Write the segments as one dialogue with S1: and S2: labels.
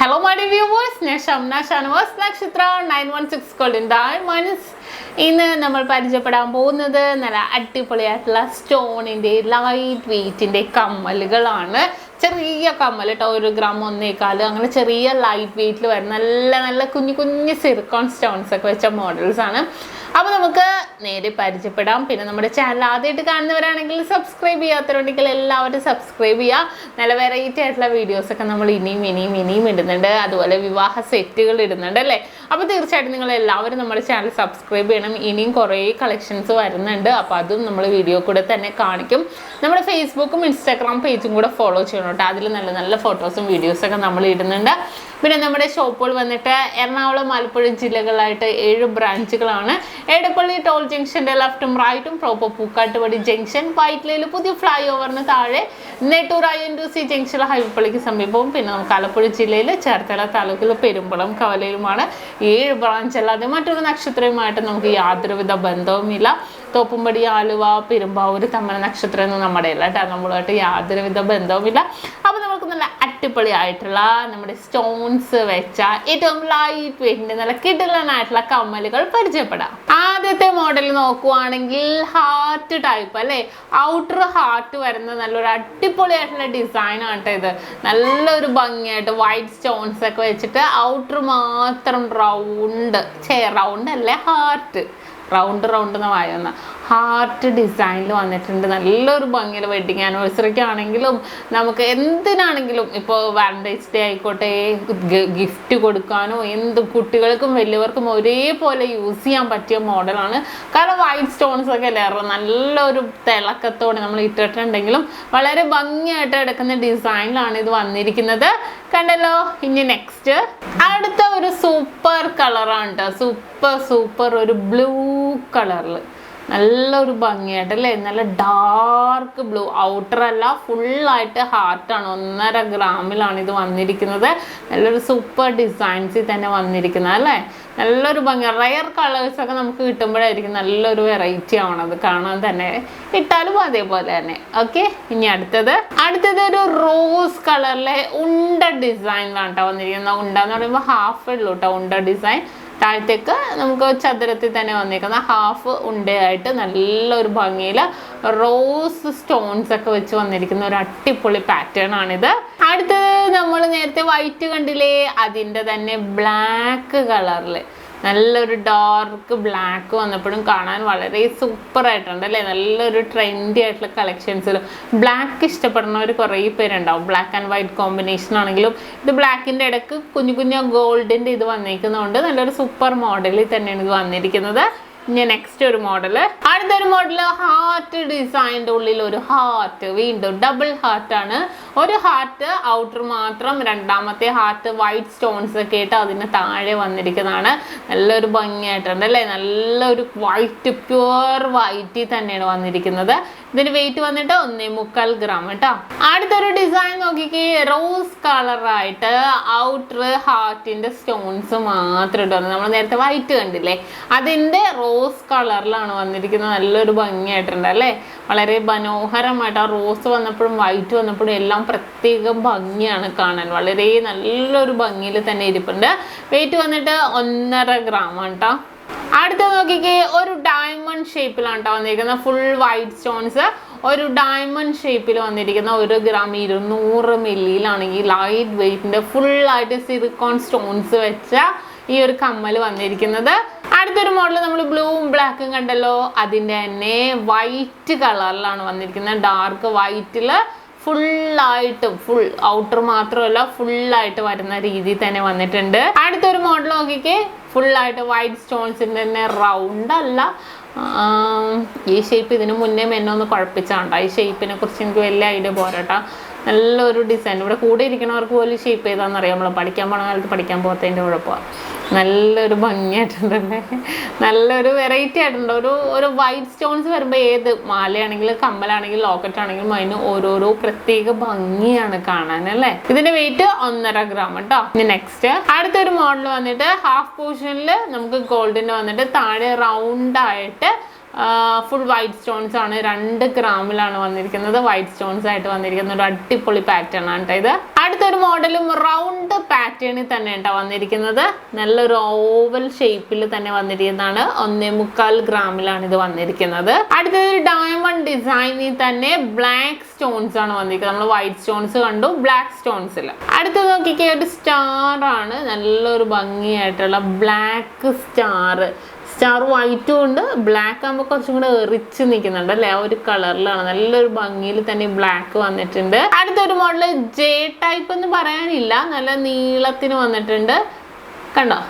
S1: Hello my dear viewers, SHAMNA Nakshathra 916 golden diamonds. ഇന്ന് നമ്മൾ പരിചയപ്പെടാൻ പോകുന്നത് നല്ല അടിപൊളിയായിട്ടുള്ള സ്റ്റോണിൻ്റെ ലൈറ്റ് വെയ്റ്റിൻ്റെ കമ്മലുകളാണ്. ചെറിയ കമ്മൽ കേട്ടോ, 1 ഗ്രാം 1.25 അങ്ങനെ ചെറിയ ലൈറ്റ് വെയ്റ്റിൽ വരുന്ന നല്ല കുഞ്ഞു സിർക്കോൺ സ്റ്റോൺസ് ഒക്കെ വെച്ച മോഡൽസ് ആണ്. അപ്പോൾ നമുക്ക് നേരെ പരിചയപ്പെടാം. പിന്നെ നമ്മുടെ ചാനൽ ആദ്യമായിട്ട് കാണുന്നവരാണെങ്കിൽ സബ്സ്ക്രൈബ് ചെയ്യാത്തവരുണ്ടെങ്കിൽ എല്ലാവരും സബ്സ്ക്രൈബ് ചെയ്യുക. നല്ല വെറൈറ്റി ആയിട്ടുള്ള വീഡിയോസൊക്കെ നമ്മൾ ഇനിയും ഇടുന്നുണ്ട്. അതുപോലെ വിവാഹ സെറ്റുകൾ ഇടുന്നുണ്ട് അല്ലേ. അപ്പോൾ തീർച്ചയായിട്ടും നിങ്ങൾ എല്ലാവരും നമ്മുടെ ചാനൽ സബ്സ്ക്രൈബ് ചെയ്യണം. ഇനിയും കുറേ കളക്ഷൻസ് വരുന്നുണ്ട്. അപ്പോൾ അതും നമ്മൾ വീഡിയോ കൂടെ തന്നെ കാണിക്കും. നമ്മുടെ ഫേസ്ബുക്കും ഇൻസ്റ്റാഗ്രാം പേജും കൂടെ ഫോളോ ചെയ്യണം കേട്ടോ. അതിൽ നല്ല ഫോട്ടോസും വീഡിയോസൊക്കെ നമ്മൾ ഇടുന്നുണ്ട്. പിന്നെ നമ്മുടെ ഷോപ്പുകൾ വന്നിട്ട് എറണാകുളം, ആലപ്പുഴ ജില്ലകളായിട്ട് 7 ബ്രാഞ്ചുകളാണ്. എടപ്പള്ളി ടോൾ ജംഗ്ഷൻ്റെ ലെഫ്റ്റും റൈറ്റും, പ്രോപ്പർ പൂക്കാട്ടുപടി ജംഗ്ഷൻ, വൈറ്റ്ലയിൽ പുതിയ ഫ്ലൈ ഓവറിന് താഴെ, നെട്ടൂർ INTC ജംഗ്ഷൻ ഹൈപ്പള്ളിക്ക് സമീപവും. പിന്നെ നമുക്ക് ആലപ്പുഴ ജില്ലയിൽ ചേർത്തല താലൂക്കിൽ പെരുമ്പളം, കവലയിലുമാണ് 7 ബ്രാഞ്ച്. അല്ലാതെ മറ്റൊരു നക്ഷത്രവുമായിട്ട് നമുക്ക് യാതൊരുവിധ ബന്ധവുമില്ല. തോപ്പുംപടി, ആലുവ, പെരുമ്പാവൂർ, തമ്മന നക്ഷത്രം ഒന്നും നമ്മുടെ അല്ല കേട്ടോ. നമ്മളുമായിട്ട് യാതൊരുവിധ ബന്ധവുമില്ല. അപ്പോൾ നമുക്ക് നല്ല അടിപൊളിയായിട്ടുള്ള നമ്മുടെ സ്റ്റോൺസ് വെച്ച ഏറ്റവും ലൈറ്റ് വെയിറ്റിൻ്റെ നല്ല കിടിലനായിട്ടുള്ള കമ്മലുകൾ പരിചയപ്പെടാം. ആദ്യത്തെ മോഡൽ നോക്കുവാണെങ്കിൽ ഹാർട്ട് ടൈപ്പ് അല്ലേ. ഔട്ടർ ഹാർട്ട് വരുന്ന നല്ലൊരു അടിപൊളിയായിട്ടുള്ള ഡിസൈനാണ് കേട്ടോ. ഇത് നല്ലൊരു ഭംഗിയായിട്ട് വൈറ്റ് സ്റ്റോൺസ് ഒക്കെ വെച്ചിട്ട് ഔട്ടർ മാത്രം റൗണ്ട് അല്ലേ, റൗണ്ട് എന്ന് പറയുന്ന ഹാർട്ട് ഡിസൈനിൽ വന്നിട്ടുണ്ട്. നല്ലൊരു ഭംഗിയിൽ വെഡിങ് ആനിവേഴ്സറിക്ക് ആണെങ്കിലും നമുക്ക് എന്തിനാണെങ്കിലും, ഇപ്പോൾ വാലന്റൈൻസ് ഡേ ആയിക്കോട്ടെ, ഗിഫ്റ്റ് കൊടുക്കാനോ കുട്ടികൾക്കും വലിയവർക്കും ഒരേപോലെ യൂസ് ചെയ്യാൻ പറ്റിയ മോഡലാണ്. കാരണം വൈറ്റ് സ്റ്റോൺസ് ഒക്കെ അല്ലേ, നല്ലൊരു തിളക്കത്തോടെ നമ്മൾ ഇട്ടിട്ടുണ്ടെങ്കിലും വളരെ ഭംഗിയായിട്ട് എടുക്കുന്ന ഡിസൈനിലാണ് ഇത് വന്നിരിക്കുന്നത്. കണ്ടല്ലോ. ഇനി നെക്സ്റ്റ് അടുത്ത ഒരു സൂപ്പർ കളറാണ് കേട്ടോ. സൂപ്പർ ഒരു ബ്ലൂ കളറിൽ നല്ലൊരു ഭംഗിയായിട്ടല്ലേ, നല്ല ഡാർക്ക് ബ്ലൂ. ഔട്ടർ അല്ല, ഫുള്ളായിട്ട് ഹാർട്ടാണ്. 1.5 ഗ്രാമിലാണ് ഇത് വന്നിരിക്കുന്നത്. നല്ലൊരു സൂപ്പർ ഡിസൈൻസിൽ തന്നെ വന്നിരിക്കുന്നത് അല്ലേ. നല്ലൊരു ഭംഗി. റയർ കളേഴ്സൊക്കെ നമുക്ക് കിട്ടുമ്പോഴായിരിക്കും നല്ലൊരു വെറൈറ്റി ആവണത് കാണാൻ തന്നെ. ഇട്ടാലും അതേപോലെ തന്നെ. ഓക്കെ. ഇനി അടുത്തത് ഒരു റോസ് കളറിലെ ഉണ്ട ഡിസൈനിലാണ് കേട്ടോ വന്നിരിക്കുന്നത്. ഉണ്ട എന്ന് പറയുമ്പോൾ ഹാഫ് ഉള്ളൂ കേട്ടോ ഉണ്ട ഡിസൈൻ. താഴത്തേക്ക് നമുക്ക് ചതുരത്തിൽ തന്നെ വന്നിരിക്കുന്ന ഹാഫ് ഉണ്ടയായിട്ട് നല്ലൊരു ഭംഗിയിൽ റോസ് സ്റ്റോൺസ് ഒക്കെ വെച്ച് വന്നിരിക്കുന്ന ഒരു അടിപൊളി പാറ്റേൺ ആണിത്. അടുത്തത് നമ്മൾ നേരത്തെ വൈറ്റ് കണ്ടില്ലേ, അതിൻ്റെ തന്നെ ബ്ലാക്ക് കളറിൽ നല്ലൊരു ഡാർക്ക് ബ്ലാക്ക് വന്നപ്പോഴും കാണാൻ വളരെ സൂപ്പർ ആയിട്ടുണ്ട് അല്ലേ. നല്ലൊരു ട്രെൻഡി ആയിട്ടുള്ള കളക്ഷൻസിൽ ബ്ലാക്ക് ഇഷ്ടപ്പെടുന്നവർ കുറേ പേരുണ്ടാവും. ബ്ലാക്ക് ആൻഡ് വൈറ്റ് കോമ്പിനേഷൻ ആണെങ്കിലും ഇത് ബ്ലാക്കിൻ്റെ ഇടയ്ക്ക് കുഞ്ഞു ഗോൾഡിൻ്റെ ഇത് വന്നിരിക്കുന്നതുകൊണ്ട് നല്ലൊരു സൂപ്പർ മോഡലിൽ തന്നെയാണ് ഇത് വന്നിരിക്കുന്നത്. ഇനി നെക്സ്റ്റ് ഒരു മോഡൽ. അടുത്തൊരു മോഡൽ ഹാർട്ട് ഡിസൈൻ്റെ ഉള്ളിൽ ഒരു ഹാർട്ട്, വീണ്ടും ഡബിൾ ഹാർട്ടാണ്. ഒരു ഹാർട്ട് ഔട്ടർ മാത്രം, രണ്ടാമത്തെ ഹാർട്ട് വൈറ്റ് സ്റ്റോൺസ് ഒക്കെ ആയിട്ട് അതിന് താഴെ വന്നിരിക്കുന്നതാണ്. നല്ലൊരു ഭംഗിയായിട്ടുണ്ട് അല്ലേ. നല്ലൊരു വൈറ്റ്, പ്യുവർ വൈറ്റിൽ തന്നെയാണ് വന്നിരിക്കുന്നത്. ഇതിന് വെയിറ്റ് വന്നിട്ട് 1.25 ഗ്രാം കേട്ടോ. അടുത്തൊരു ഡിസൈൻ നോക്കിക്കേ, റോസ് കളറായിട്ട് ഔട്ടർ ഹാർട്ടിൻ്റെ സ്റ്റോൺസ് മാത്രം ഇട്ട് വന്നത്. നമ്മൾ നേരത്തെ വൈറ്റ് കണ്ടില്ലേ, അതിൻ്റെ റോസ് കളറിലാണ് വന്നിരിക്കുന്നത്. നല്ലൊരു ഭംഗിയായിട്ടുണ്ട് അല്ലേ. വളരെ മനോഹരമായിട്ട് ആ റോസ് വന്നപ്പോഴും വൈറ്റ് വന്നപ്പോഴും എല്ലാം പ്രത്യേക ഭംഗിയാണ് കാണാൻ. വളരെ നല്ലൊരു ഭംഗിയിൽ തന്നെ ഇരിപ്പുണ്ട്. വെയിറ്റ് വന്നിട്ട് 1.5 ഗ്രാം കേട്ടോ. അടുത്ത നോക്കിക്കേ, ഒരു ഡയമണ്ട് ഷേപ്പിലാണ് കേട്ടോ വന്നിരിക്കുന്നത്. ഫുൾ വൈറ്റ് സ്റ്റോൺസ് ഒരു ഡയമണ്ട് ഷേപ്പിൽ വന്നിരിക്കുന്ന 1 ഗ്രാം 200 മില്ലിയിലാണെങ്കിൽ ലൈറ്റ് വെയ്റ്റിൻ്റെ ഫുള്ളായിട്ട് സിലിക്കോൺ സ്റ്റോൺസ് വെച്ച ഈ ഒരു കമ്മൽ വന്നിരിക്കുന്നത്. അടുത്തൊരു മോഡൽ നമ്മൾ ബ്ലൂവും ബ്ലാക്കും കണ്ടല്ലോ, അതിൻ്റെ തന്നെ വൈറ്റ് കളറിലാണ് വന്നിരിക്കുന്നത്. ഡാർക്ക് വൈറ്റിൽ ഫുള്ളായിട്ട് ഔട്ടർ മാത്രമല്ല ഫുള്ളായിട്ട് വരുന്ന രീതിയിൽ തന്നെ വന്നിട്ടുണ്ട്. അടുത്തൊരു മോഡൽ നോക്കിക്കേ, ഫുള്ളായിട്ട് വൈറ്റ് സ്റ്റോൺസിൻ്റെ തന്നെ റൗണ്ട് അല്ല, ഈ ഷേപ്പ് ഇതിന് മുന്നേ എന്നെ ഒന്ന് കുഴപ്പിച്ചാണ്ടോ. ഈ ഷേപ്പിനെ കുറിച്ച് എനിക്ക് വലിയ ഐഡിയ പോരാട്ടോ. നല്ലൊരു ഡിസൈൻ. ഇവിടെ കൂടെ ഇരിക്കണവർക്ക് പോലും ഷേപ്പ് ചെയ്താണെന്നറിയാം. നമ്മൾ പഠിക്കാൻ പോണ കാലത്ത് പഠിക്കാൻ പോകത്തതിൻ്റെ കുഴപ്പമാണ്. നല്ലൊരു ഭംഗിയായിട്ടുണ്ടല്ലേ, നല്ലൊരു വെറൈറ്റി ആയിട്ടുണ്ട്. ഒരു വൈറ്റ് സ്റ്റോൺസ് വരുമ്പോൾ ഏത് മാലയാണെങ്കിലും കമ്മലാണെങ്കിലും ലോക്കറ്റ് ആണെങ്കിലും അതിന് ഓരോരോ പ്രത്യേക ഭംഗിയാണ് കാണാൻ അല്ലേ. ഇതിന്റെ വെയിറ്റ് 1.5 ഗ്രാം കേട്ടോ. ഇനി നെക്സ്റ്റ് അടുത്തൊരു മോഡൽ വന്നിട്ട് ഹാഫ് പോർഷനിൽ നമുക്ക് ഗോൾഡിന്റെ വന്നിട്ട് താഴെ റൗണ്ട് ആയിട്ട് ഫുൾ വൈറ്റ് സ്റ്റോൺസ് ആണ്, 2 ഗ്രാമിലാണ് വന്നിരിക്കുന്നത്. വൈറ്റ് സ്റ്റോൺസ് ആയിട്ട് വന്നിരിക്കുന്ന ഒരു അടിപൊളി പാറ്റേൺ ആണ് കേട്ടോ ഇത്. അടുത്തൊരു മോഡലും റൗണ്ട് പാറ്റേണിൽ തന്നെ കേട്ടോ വന്നിരിക്കുന്നത്. നല്ലൊരു ഓവൽ ഷേപ്പിൽ തന്നെ വന്നിരിക്കുന്നതാണ്. 1.25 ഗ്രാമിലാണ് ഇത് വന്നിരിക്കുന്നത്. അടുത്തൊരു ഡയമണ്ട് ഡിസൈനിൽ തന്നെ ബ്ലാക്ക് സ്റ്റോൺസ് ആണ് വന്നിരിക്കുന്നത്. നമ്മൾ വൈറ്റ് സ്റ്റോൺസ് കണ്ടു, ബ്ലാക്ക് സ്റ്റോൺസിൽ. അടുത്ത് നോക്കിക്കേ, ഒരു സ്റ്റാർ ആണ്, നല്ലൊരു ഭംഗിയായിട്ടുള്ള ബ്ലാക്ക് സ്റ്റാർ വൈറ്റും ഉണ്ട്, ബ്ലാക്ക് ആകുമ്പോൾ കുറച്ചും കൂടെ എറിച്ച് നിൽക്കുന്നുണ്ട് അല്ലേ, ആ ഒരു കളറിലാണ്. നല്ലൊരു ഭംഗിയിൽ തന്നെ ബ്ലാക്ക് വന്നിട്ടുണ്ട്. അടുത്തൊരു മോഡല് ജെ ടൈപ്പ് എന്ന് പറയാനില്ല, നല്ല നീളത്തിന് വന്നിട്ടുണ്ട്. കണ്ടോ,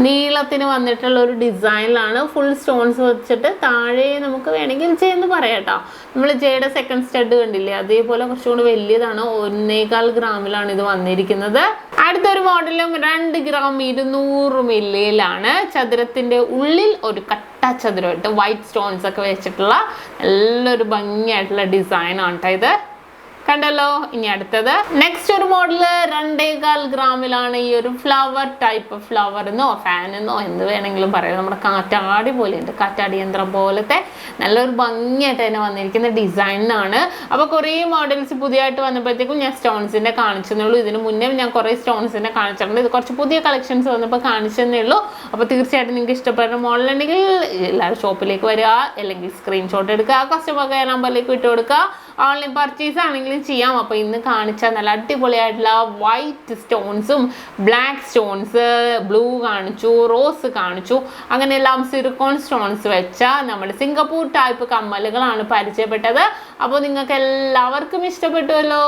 S1: നീളത്തിന് വന്നിട്ടുള്ള ഒരു ഡിസൈനിലാണ്. ഫുൾ സ്റ്റോൺസ് വെച്ചിട്ട് താഴെ നമുക്ക് വേണമെങ്കിൽ ജെ എന്ന് പറയാം കേട്ടോ. നമ്മൾ ജെയുടെ സെക്കൻഡ് സ്റ്റഡ് കണ്ടില്ലേ, അതേപോലെ കുറച്ചുകൂടി വലിയതാണ്. 1.25 ഗ്രാമിലാണ് ഇത് വന്നിരിക്കുന്നത്. അടുത്തൊരു മോഡലും 2 ഗ്രാം 200 മില്ലിയിലാണ്. ചതുരത്തിന്റെ ഉള്ളിൽ ഒരു കട്ട ചതുരമായിട്ട് വൈറ്റ് സ്റ്റോൺസ് ഒക്കെ വെച്ചിട്ടുള്ള നല്ലൊരു ഭംഗിയായിട്ടുള്ള ഡിസൈനാണ് കേട്ടോ ഇത്. കണ്ടല്ലോ. ഇനി അടുത്തത് നെക്സ്റ്റ് ഒരു മോഡല് 2.25 ഗ്രാമിലാണ്. ഈ ഒരു ഫ്ലവർ ടൈപ്പ്, ഫ്ലവർ എന്നോ ഫാൻ എന്നോ എന്ത് വേണമെങ്കിലും പറയാം. നമ്മുടെ കാറ്റാടി പോലെ ഉണ്ട്, കാറ്റാടി യന്ത്രം പോലത്തെ നല്ലൊരു ഭംഗിയായിട്ട് തന്നെ വന്നിരിക്കുന്ന ഡിസൈനാണ്. അപ്പോൾ കുറേ മോഡൽസ് പുതിയതായിട്ട് വന്നപ്പോഴത്തേക്കും ഞാൻ സ്റ്റോൺസിൻ്റെ കാണിച്ചതേ ഉള്ളൂ. ഇതിന് മുന്നേ ഞാൻ കുറേ സ്റ്റോൺസിൻ്റെ കാണിച്ചിട്ടുണ്ട്. ഇത് കുറച്ച് പുതിയ കളക്ഷൻസ് വന്നപ്പോൾ കാണിച്ചതേ ഉള്ളൂ. അപ്പോൾ തീർച്ചയായിട്ടും നിങ്ങൾക്ക് ഇഷ്ടപ്പെടുന്ന മോഡലുണ്ടെങ്കിൽ എല്ലാവരും ഷോപ്പിലേക്ക് വരിക, അല്ലെങ്കിൽ സ്ക്രീൻഷോട്ട് എടുക്കുക, കസ്റ്റമർ കെയർ നമ്പറിലേക്ക് വിട്ടു കൊടുക്കുക. ഓൺലൈൻ പർച്ചേസ് ആണെങ്കിലും ചെയ്യാം. അപ്പോൾ ഇന്ന് കാണിച്ച നല്ല അടിപൊളിയായിട്ടുള്ള വൈറ്റ് സ്റ്റോൺസും ബ്ലാക്ക് സ്റ്റോൺസ്, ബ്ലൂ കാണിച്ചു, റോസ് കാണിച്ചു, അങ്ങനെ എല്ലാം സിലിക്കോൺ സ്റ്റോൺസ് വെച്ച നമ്മുടെ സിംഗപ്പൂർ ടൈപ്പ് കമ്മലുകളാണ് പരിചയപ്പെട്ടത്. അപ്പോൾ നിങ്ങൾക്ക് എല്ലാവർക്കും ഇഷ്ടപ്പെട്ടുവല്ലോ.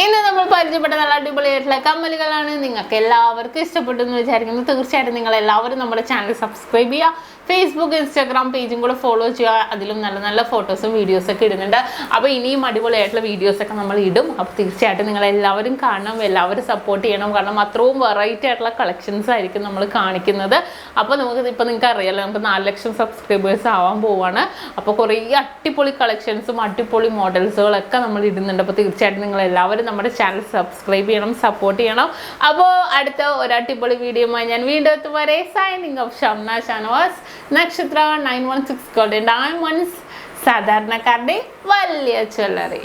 S1: ഇന്ന് നമ്മൾ പരിചയപ്പെട്ട നല്ല അടിപൊളിയായിട്ടുള്ള കമ്മലുകളാണ്. നിങ്ങൾക്ക് എല്ലാവർക്കും ഇഷ്ടപ്പെട്ടു എന്ന് വിചാരിക്കുന്നു. തീർച്ചയായിട്ടും നിങ്ങൾ എല്ലാവരും നമ്മുടെ ചാനൽ സബ്സ്ക്രൈബ് ചെയ്യുക, ഫേസ്ബുക്ക് ഇൻസ്റ്റാഗ്രാം പേജും കൂടെ ഫോളോ ചെയ്യുക. അതിലും നല്ല നല്ല ഫോട്ടോസും വീഡിയോസൊക്കെ ഇടുന്നുണ്ട്. അപ്പോൾ ഇനിയും അടിപൊളിയായിട്ടുള്ള വീഡിയോസൊക്കെ നമ്മൾ ഇടും. അപ്പോൾ തീർച്ചയായിട്ടും നിങ്ങളെല്ലാവരും കാണണം, എല്ലാവരും സപ്പോർട്ട് ചെയ്യണം. കാരണം അത്രയും വെറൈറ്റി ആയിട്ടുള്ള കളക്ഷൻസ് ആയിരിക്കും നമ്മൾ കാണിക്കുന്നത്. അപ്പോൾ ഇപ്പോൾ നിങ്ങൾക്ക് അറിയാലോ, നമുക്ക് 4 ലക്ഷം സബ്സ്ക്രൈബേഴ്സ് ആവാൻ പോവാണ്. അപ്പോൾ കുറേ അടിപൊളി കളക്ഷൻസും അടിപൊളി മോഡൽസുകളൊക്കെ നമ്മൾ ഇടുന്നുണ്ട്. അപ്പോൾ തീർച്ചയായിട്ടും നിങ്ങളെല്ലാവരും നമ്മുടെ ചാനൽ സബ്സ്ക്രൈബ് ചെയ്യണം, സപ്പോർട്ട് ചെയ്യണം. അപ്പോൾ അടുത്ത ഒരു അടിപൊളി വീഡിയോയുമായി ഞാൻ വീണ്ടും എത്തും വരെ സൈനിങ് ഓഫ് ഷംന ഷാനവാസ്, നക്ഷത്ര 916 ഗോൾഡൻ ഡയമണ്ട്സ്, സാധാരണക്കാരുടെ വലിയ ജ്വല്ലറി.